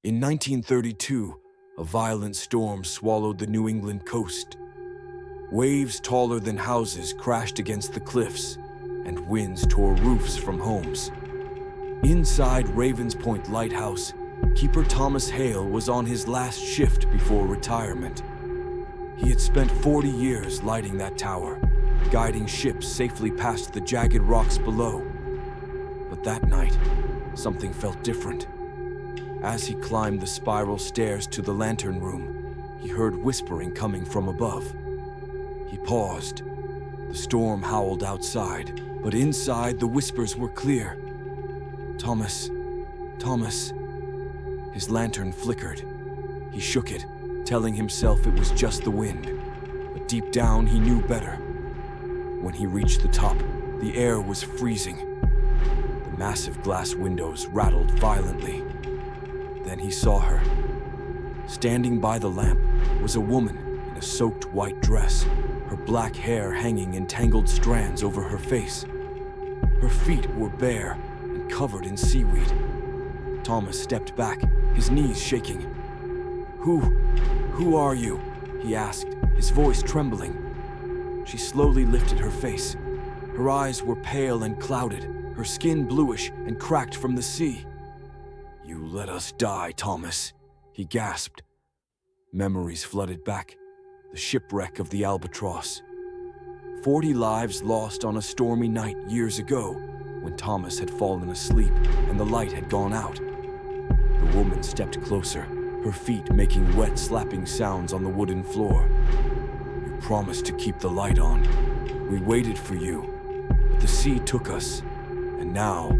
In 1932, a violent storm swallowed the New England coast. Waves taller than houses crashed against the cliffs, and winds tore roofs from homes. Inside Ravens Point Lighthouse, Keeper Thomas Hale was on his last shift before retirement. He had spent 40 years lighting that tower, guiding ships safely past the jagged rocks below. But that night, something felt different. As he climbed the spiral stairs to the lantern room, he heard whispering coming from above. He paused. The storm howled outside, but inside the whispers were clear. Thomas, Thomas. His lantern flickered. He shook it, telling himself it was just the wind. But deep down, he knew better. When he reached the top, the air was freezing. The massive glass windows rattled violently. Then he saw her. Standing by the lamp was a woman in a soaked white dress, her black hair hanging in tangled strands over her face. Her feet were bare and covered in seaweed. Thomas stepped back, his knees shaking. Who are you?" he asked, his voice trembling. She slowly lifted her face. Her eyes were pale and clouded, her skin bluish and cracked from the sea. "You let us die, Thomas," he gasped. Memories flooded back. The shipwreck of the Albatross. 40 lives lost on a stormy night years ago, when Thomas had fallen asleep and the light had gone out. The woman stepped closer, her feet making wet slapping sounds on the wooden floor. "You promised to keep the light on. We waited for you, but the sea took us, and now..."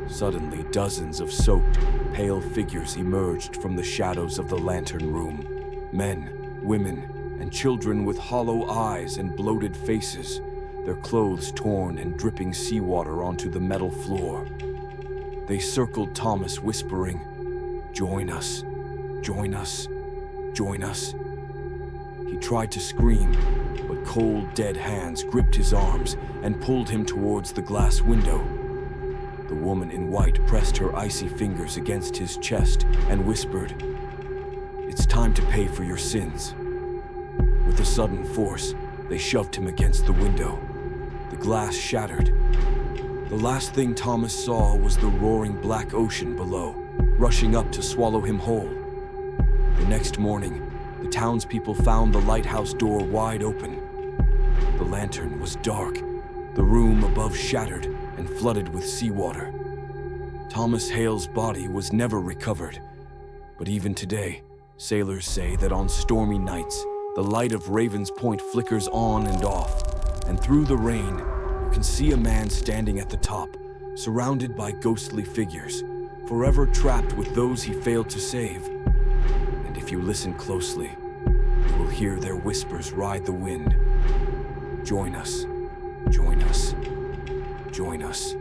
Suddenly, dozens of soaked, pale figures emerged from the shadows of the lantern room. Men, women, and children with hollow eyes and bloated faces, their clothes torn and dripping seawater onto the metal floor. They circled Thomas, whispering, "Join us, join us, join us." He tried to scream, but cold, dead hands gripped his arms and pulled him towards the glass window. The woman in white pressed her icy fingers against his chest and whispered, "It's time to pay for your sins." With a sudden force, they shoved him against the window. The glass shattered. The last thing Thomas saw was the roaring black ocean below, rushing up to swallow him whole. The next morning, the townspeople found the lighthouse door wide open. The lantern was dark, the room above shattered and flooded with seawater. Thomas Hale's body was never recovered, but even today, sailors say that on stormy nights, the light of Ravens Point flickers on and off, and through the rain, you can see a man standing at the top, surrounded by ghostly figures, forever trapped with those he failed to save. And if you listen closely, you will hear their whispers ride the wind. Join us, join us, join us.